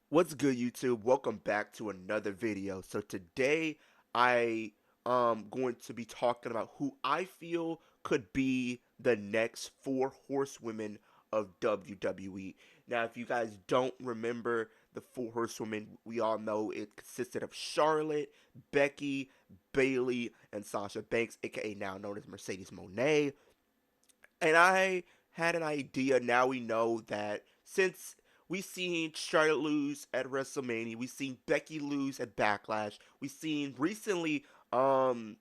What's good, YouTube? Welcome back to another video. So today I am going to be talking about who I feel could be the next four horsewomen of WWE. Now, if you guys don't remember the four horsewomen, we all know it consisted of Charlotte, Becky, Bayley, and Sasha Banks, aka now known as Mercedes Moné. And I had an idea. Now we know that since we seen Charlotte lose at WrestleMania, we seen Becky lose at Backlash, we seen recently um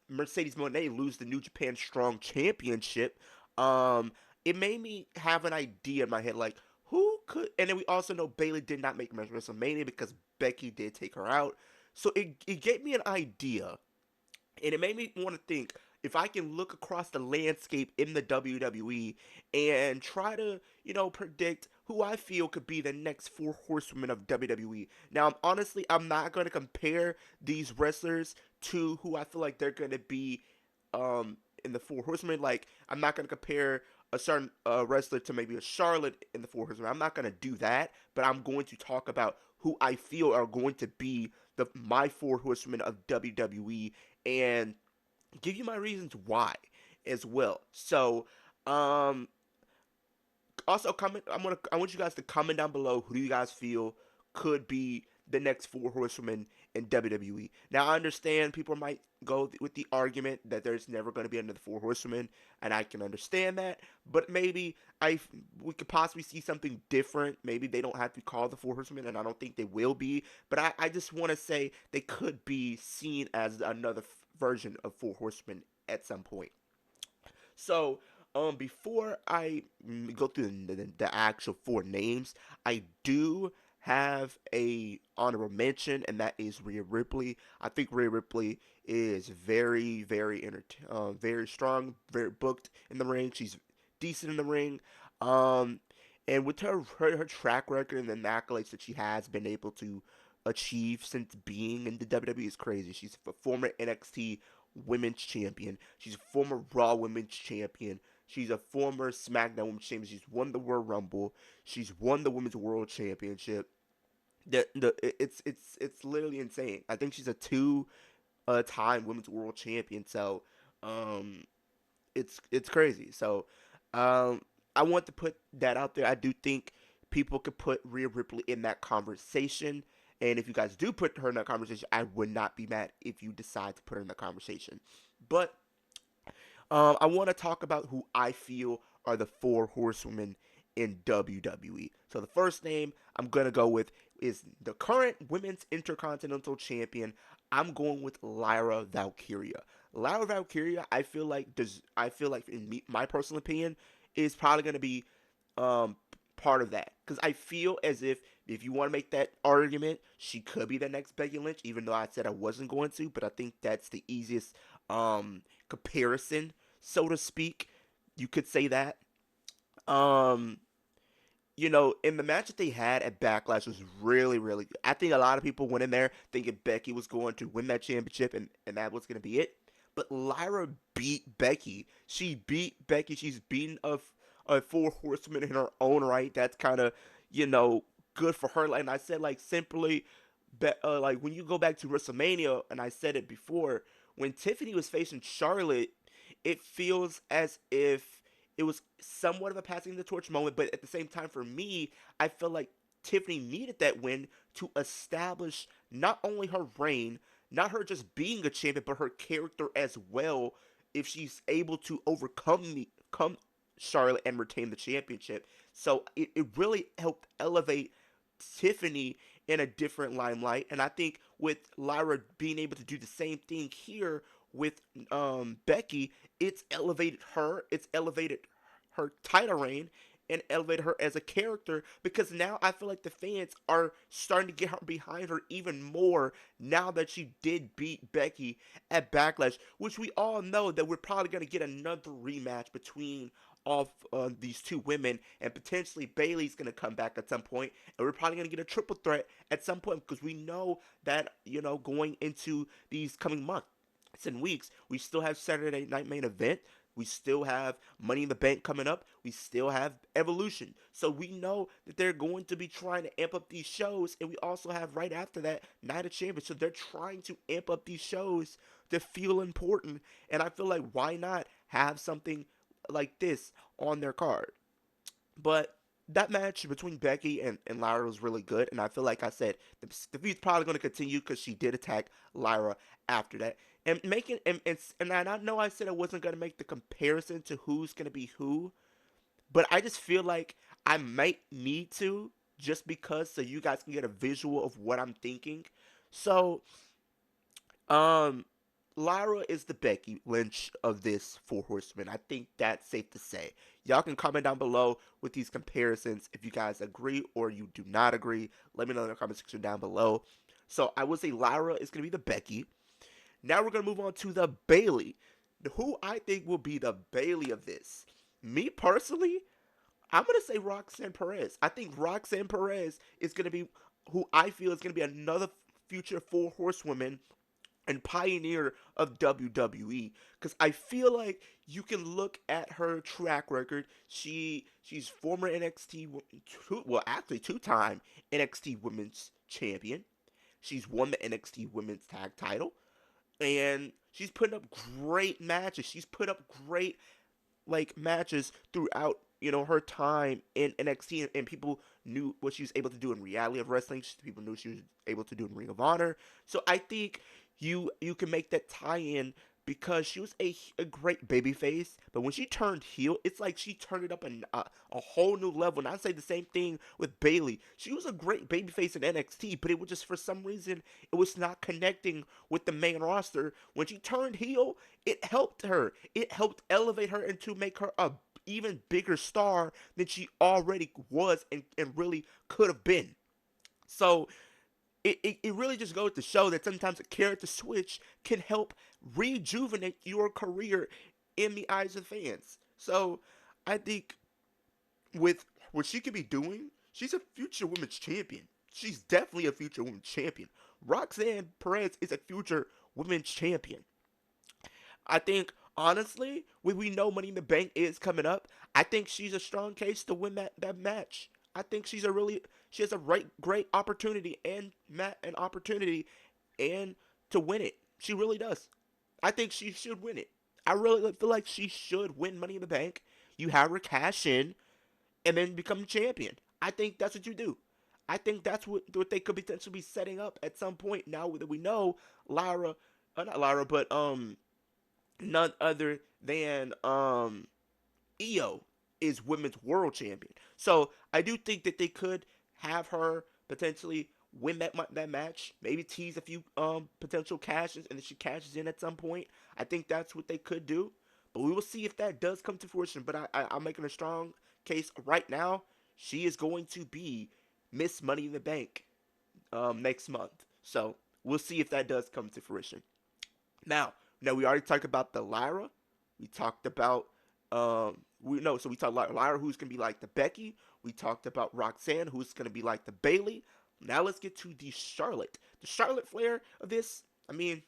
Mercedes Moné lose the New Japan Strong Championship. Um, it made me have an idea in my head, like who could. And then we also know Bayley did not make WrestleMania because Becky did take her out. So it gave me an idea and it made me want to think if I can look across the landscape in the WWE and try to, predict who I feel could be the next four horsewomen of WWE. Now, I'm not going to compare these wrestlers to who I feel like they're going to be in the four horsewomen. Like, I'm not going to compare a certain wrestler to maybe a Charlotte in the four horsewomen. I'm not going to do that, but I'm going to talk about who I feel are going to be my four horsewomen of WWE and give you my reasons why as well. So, um, also comment. I want you guys to comment down below who do you guys feel could be the next four horsewomen in WWE. Now I understand people might go with the argument that there's never going to be another four horsewomen, and I can understand that. But maybe I we could possibly see something different. Maybe they don't have to call the four horsewomen, and I don't think they will be. But I just want to say they could be seen as another version of four horsewomen at some point. So, before I go through the actual four names, I do have a honorable mention, and that is Rhea Ripley. I think Rhea Ripley is very strong, very booked in the ring. She's decent in the ring. Um, and with her track record and the accolades that she has been able to achieve since being in the WWE is crazy. She's a former NXT Women's Champion. She's a former Raw Women's Champion. She's a former SmackDown Women's Champion. She's won the World Rumble. She's won the Women's World Championship. It's literally insane. I think she's a two time Women's World Champion. So um it's crazy. So um I want to put that out there. I do think people could put Rhea Ripley in that conversation. And if you guys do put her in that conversation, I would not be mad if you decide to put her in the conversation. But I want to talk about who I feel are the four horsewomen in WWE. So the first name I'm gonna go with is the current Women's Intercontinental Champion. I'm going with Lyra Valkyria. Lyra Valkyria, I feel like in my personal opinion, is probably gonna be um part of that because I feel as if you want to make that argument, she could be the next Becky Lynch. Even though I said I wasn't going to, but I think that's the easiest comparison, so to speak. You could say that. Um, in the match that they had at Backlash was really good. I think a lot of people went in there thinking Becky was going to win that championship and that was going to be it. But Lyra beat Becky. She beat Becky. She's beaten a four horsewomen in her own right. That's kind of, good for her. And I said, like, simply, like, when you go back to WrestleMania, and I said it before, when Tiffany was facing Charlotte, it feels as if it was somewhat of a passing the torch moment, but at the same time, for me, I feel like Tiffany needed that win to establish not only her reign, not her just being a champion, but her character as well. If she's able to come Charlotte and retain the championship, so it really helped elevate Tiffany in a different limelight, and I think with Lyra being able to do the same thing here with Becky, it's elevated her title reign and elevated her as a character because now I feel like the fans are starting to get her behind her even more now that she did beat Becky at Backlash, which we all know that we're probably going to get another rematch between all these two women, and potentially Bayley's going to come back at some point, and we're probably going to get a triple threat at some point because we know that, going into these coming months and weeks, we still have Saturday Night Main Event. We still have Money in the Bank coming up. We still have Evolution. So we know that they're going to be trying to amp up these shows. And we also have right after that Night of Champions. So they're trying to amp up these shows to feel important. And I feel like why not have something like this on their card? But that match between Becky and Lyra was really good, and I feel like I said the feud's probably going to continue because she did attack Lyra after that, and making and I know I said I wasn't going to make the comparison to who's going to be who, but I just feel like I might need to just because so you guys can get a visual of what I'm thinking. So um, Lyra is the Becky Lynch of this Four Horsemen. I think that's safe to say. Y'all can comment down below with these comparisons if you guys agree or you do not agree. Let me know in the comment section down below. So I would say Lyra is going to be the Becky. Now we're going to move on to the Bayley. Who I think will be the Bayley of this. Me personally, I'm going to say Roxanne Perez. I think Roxanne Perez is going to be who I feel is going to be another future Four Horsewomen and pioneer of WWE because I feel like you can look at her track record. She's former NXT actually two-time NXT Women's Champion. She's won the NXT Women's Tag Title and she's putting up great matches. She's put up great like matches throughout her time in NXT, and people knew what she was able to do in reality of wrestling. People knew she was able to do in Ring of Honor. So I think you can make that tie-in because she was a great babyface, but when she turned heel, it's like she turned it up a whole new level. And I say the same thing with Bayley. She was a great babyface in NXT, but it was just for some reason it was not connecting with the main roster. When she turned heel, it helped her. It helped elevate her and to make her a even bigger star than she already was and really could have been. So it really just goes to show that sometimes a character switch can help rejuvenate your career in the eyes of fans. So I think with what she could be doing, she's a future women's champion. She's definitely a future women's champion. Roxanne Perez is a future women's champion. I think honestly, when we know Money in the Bank is coming up, I think she's a strong case to win that match. I think she has a great opportunity and an opportunity and to win it. She really does. I think she should win it. I really feel like she should win Money in the Bank. You have her cash in and then become champion. I think that's what you do. I think that's what they could potentially be setting up at some point. Now that we know Lyra, not Lyra, but none other than Io is women's world champion. So I do think that they could have her potentially win that match. Maybe tease a few potential cashes, and then she cashes in at some point. I think that's what they could do. But we will see if that does come to fruition. But I'm making a strong case right now. She is going to be Miss Money in the Bank next month. So we'll see if that does come to fruition. Now we already talked about the Lyra. We talked about we talked about Lyra who's gonna be like the Becky. We talked about Roxanne who's gonna be like the Bayley. Now let's get to the Charlotte. The Charlotte Flair of this. I mean,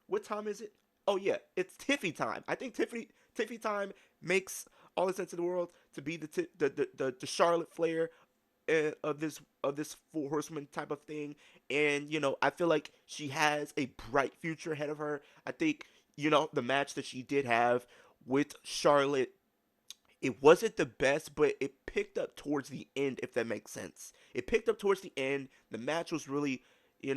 what time is it? Oh yeah, it's Tiffy time. I think Tiffy time makes all the sense in the world to be the Charlotte Flair of this Four Horsemen type of thing. And I feel like she has a bright future ahead of her. I think the match that she did have with Charlotte, it wasn't the best, but it picked up towards the end, if that makes sense. It picked up towards the end. The match was really, it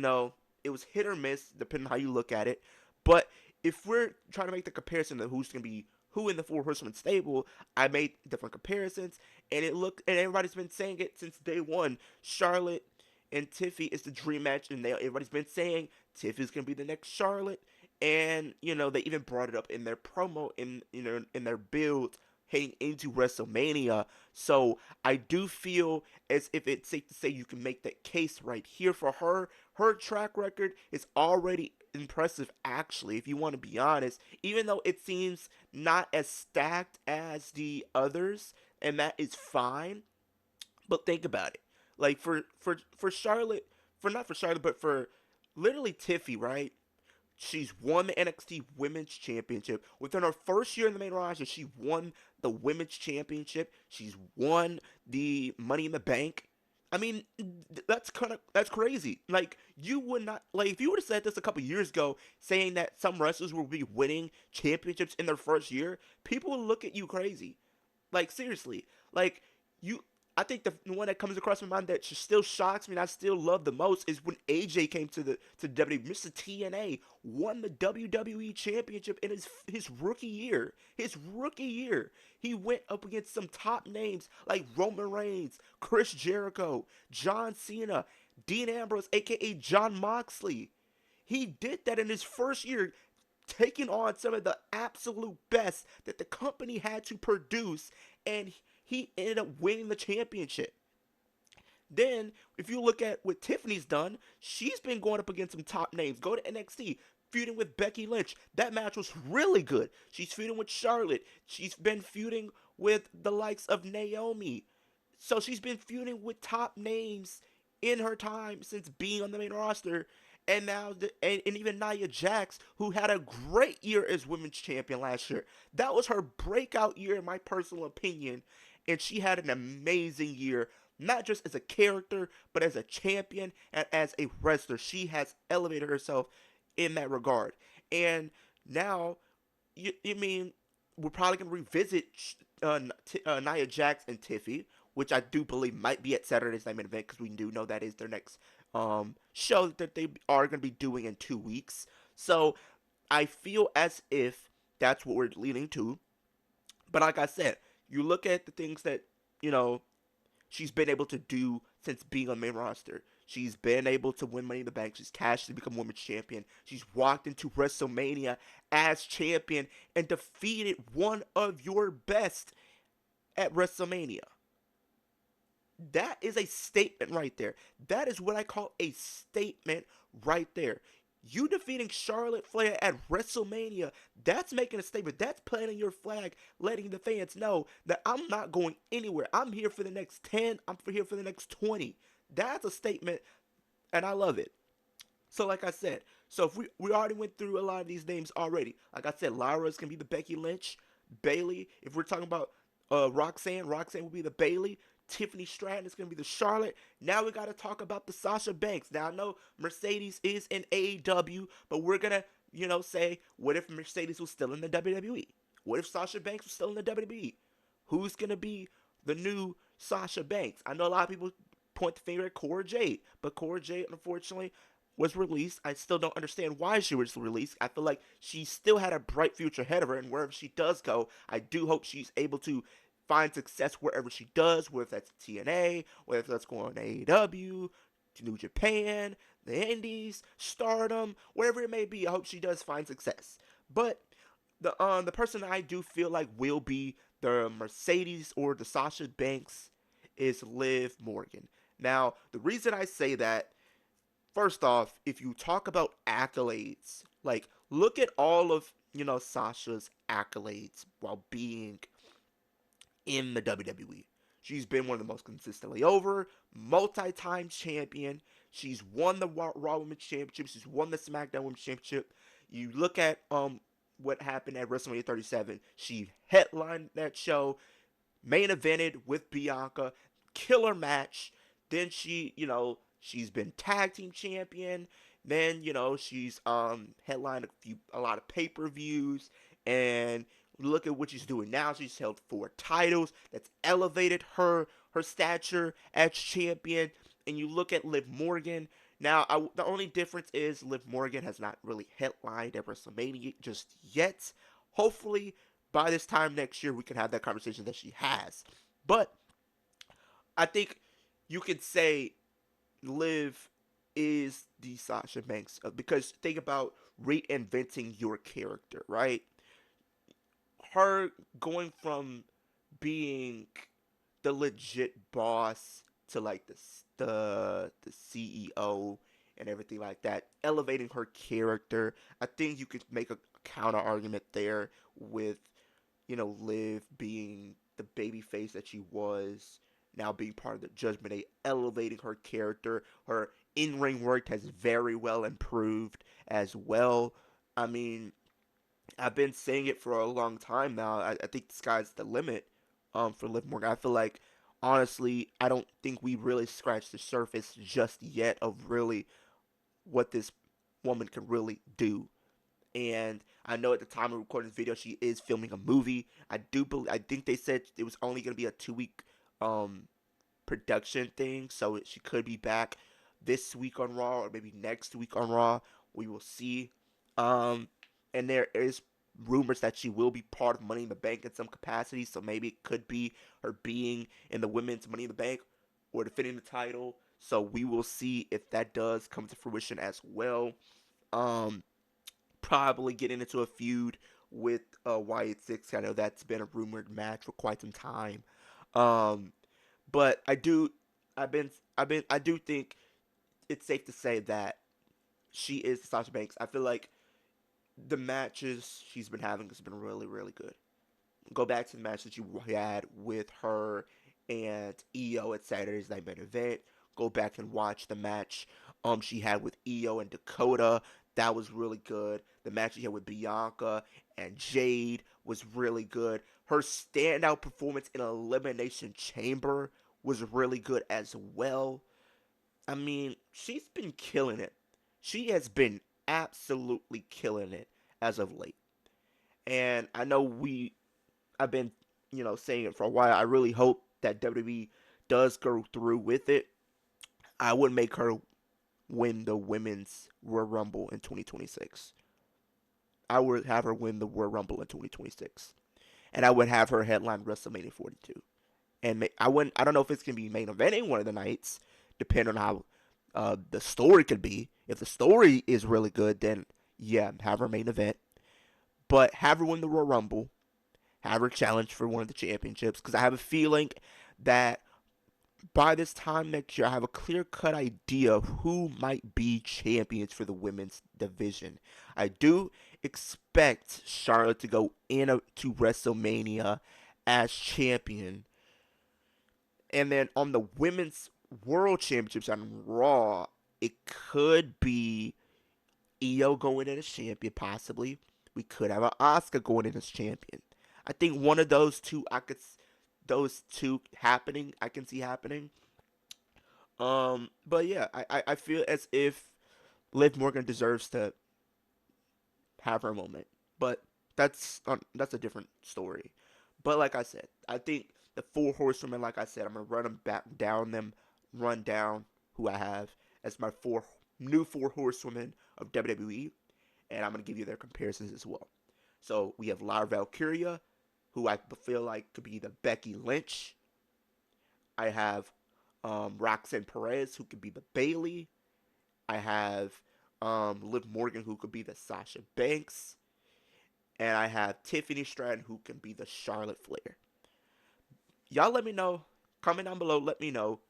was hit or miss, depending on how you look at it. But if we're trying to make the comparison of who's going to be who in the Four Horsemen stable, I made different comparisons, and and everybody's been saying it since day one. Charlotte and Tiffy is the dream match, and everybody's been saying Tiffy's going to be the next Charlotte. And they even brought it up in their promo in their build heading into WrestleMania. So I do feel as if it's safe to say you can make that case right here for her. Her track record is already impressive, actually, if you want to be honest, even though it seems not as stacked as the others, and that is fine. But think about it. Like for Charlotte, for not for Charlotte, but for literally Tiffy, right? She's won the NXT Women's Championship. Within her first year in the main roster, she won the Women's Championship. She's won the Money in the Bank. I mean, that's crazy. Like you would not like if you would have said this a couple years ago, saying that some wrestlers will be winning championships in their first year, people would look at you crazy. Like seriously, like you. I think the one that comes across my mind that still shocks me and I still love the most is when AJ came to WWE. Mr. TNA won the WWE Championship in his rookie year. His rookie year, he went up against some top names like Roman Reigns, Chris Jericho, John Cena, Dean Ambrose, aka John Moxley. He did that in his first year, taking on some of the absolute best that the company had to produce, and he ended up winning the championship. Then, if you look at what Tiffany's done, she's been going up against some top names. Go to NXT, feuding with Becky Lynch. That match was really good. She's feuding with Charlotte. She's been feuding with the likes of Naomi. So she's been feuding with top names in her time since being on the main roster. And now, and even Nia Jax, who had a great year as women's champion last year. That was her breakout year, in my personal opinion. And she had an amazing year, not just as a character, but as a champion and as a wrestler. She has elevated herself in that regard. And now, you mean we're probably going to revisit Nia Jax and Tiffy, which I do believe might be at Saturday's Night Main Event because we do know that is their next show that they are going to be doing in 2 weeks. So I feel as if that's what we're leading to. But like I said, you look at the things that, you know, she's been able to do since being on the main roster. She's been able to win Money in the Bank. She's cashed to become women's champion. She's walked into WrestleMania as champion and defeated one of your best at WrestleMania. That is a statement right there. That is what I call a statement right there. You defeating Charlotte Flair at WrestleMania, that's making a statement. That's planting your flag, letting the fans know that I'm not going anywhere. I'm here for the next 10, I'm here for the next 20. That's a statement, and I love it. So, like I said, so if we already went through a lot of these names already. Like I said, Lyra is going to be the Becky Lynch. Bayley, if we're talking about Roxanne will be the Bayley. Tiffany Stratton is going to be the Charlotte. Now we got to talk about the Sasha Banks. Now I know Mercedes is in AEW, but we're going to, say, what if Mercedes was still in the WWE? What if Sasha Banks was still in the WWE? Who's going to be the new Sasha Banks? I know a lot of people point the finger at Cora Jade, but Cora Jade, unfortunately, was released. I still don't understand why she was released. I feel like she still had a bright future ahead of her, and wherever she does go, I do hope she's able to find success wherever she does, whether that's TNA, whether that's going to AEW, to New Japan, the Indies, Stardom, wherever it may be. I hope she does find success. But the person I do feel like will be the Mercedes or the Sasha Banks is Liv Morgan. Now, the reason I say that, first off, if you talk about accolades, like look at all of Sasha's accolades while being in the WWE. She's been one of the most consistently over, multi-time champion. She's won the Raw Women's Championship. She's won the SmackDown Women's Championship. You look at what happened at WrestleMania 37. She headlined that show, main evented with Bianca, killer match. Then she's been tag team champion. Then she's headlined a lot of pay-per-views, and look at what she's doing now. She's held 4 titles. That's elevated her stature as champion. And you look at Liv Morgan. Now, the only difference is Liv Morgan has not really headlined at WrestleMania just yet. Hopefully, by this time next year, we can have that conversation that she has. But I think you could say Liv is the Sasha Banks because think about reinventing your character, right? Her going from being the legit boss to like the CEO and everything like that, elevating her character. I think you could make a counter argument there with Liv being the baby face that she was, now being part of the Judgment Day, elevating her character. Her in-ring work has very well improved as well. I mean, I've been saying it for a long time now. I think the sky's the limit for Liv Morgan. I feel like, honestly, I don't think we really scratched the surface just yet of really what this woman can really do. And I know at the time of recording this video, she is filming a movie. I think they said it was only going to be a 2 week um, production thing, so she could be back this week on Raw or maybe next week on Raw. We will see. Um, and there is rumors that she will be part of Money in the Bank in some capacity, so maybe it could be her being in the women's Money in the Bank or defending the title. So we will see if that does come to fruition as well. Um, Probably getting into a feud with Wyatt Six. I know that's been a rumored match for quite some time. Um, but I do think it's safe to say that she is Sasha Banks. I feel like the matches she's been having has been really, really good. Go back to the match that you had with her and Io at Saturday's Night Main Event. Go back and watch the match she had with Io and Dakota. That was really good. The match she had with Bianca and Jade was really good. Her standout performance in Elimination Chamber was really good as well. I mean, she's been killing it. She has been absolutely killing it as of late. And I know I've been, saying it for a while. I really hope that WWE does go through with it. I would make her win the women's Royal Rumble in 2026. I would have her win the Royal Rumble in 2026, and I would have her headline WrestleMania 42. And I wouldn't. I don't know if it's gonna be main eventing one of the nights, depending on how the story could be. If the story is really good, then yeah, have her main event. But have her win the Royal Rumble. Have her challenge for one of the championships, because I have a feeling that by this time next year, I have a clear cut idea of who might be champions for the women's division. I do expect Charlotte to go into WrestleMania as champion. And then on the women's world championships on Raw, it could be Io going in as champion, possibly. We could have an Asuka going in as champion. I think one of those two, those two happening. I can see happening. But yeah, I feel as if Liv Morgan deserves to have her moment, but that's a different story. But like I said, I think the four horsewomen, like I said, I'm gonna run them back down them, run down who I have as my four horsewomen of WWE, and I'm gonna give you their comparisons as well. So we have Lyra Valkyria, who I feel like could be the Becky Lynch. I have Roxanne Perez, who could be the Bayley. I have Liv Morgan, who could be the Sasha Banks. And I have Tiffany Stratton, who can be the Charlotte Flair. Y'all let me know. Comment down below. Let me know.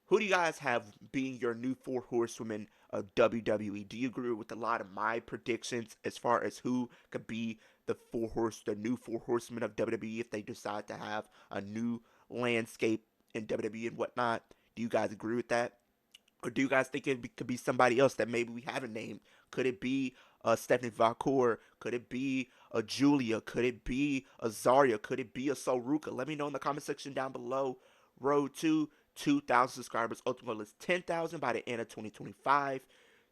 Who do you guys have being your new four horsewomen of WWE? Do you agree with a lot of my predictions as far as who could be the new four horsemen of WWE if they decide to have a new landscape in WWE and whatnot? Do you guys agree with that? Or do you guys think could be somebody else that maybe we haven't named? Could it be Stephanie Valcour? Could it be a Julia? Could it be a Zarya? Could it be a Soruka? Let me know in the comment section down below. Road to 2,000 subscribers. Ultimate goal is 10,000 by the end of 2025.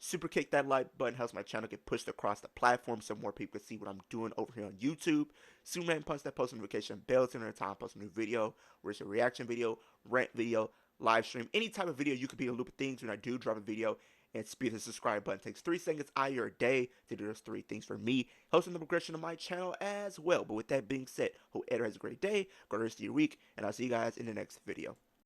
Super kick that like button. Helps my channel get pushed across the platform so more people can see what I'm doing over here on YouTube. Soon punch that post notification bell to the time I post a new video, where it's a reaction video, rant video, live stream, any type of video. You could be in a loop of things when I do drop a video. And speed the subscribe button. It takes 3 seconds out of your day to do those 3 things for me, hosting the progression of my channel as well. But with that being said, hope everyone has a great day, great rest of your week, and I'll see you guys in the next video.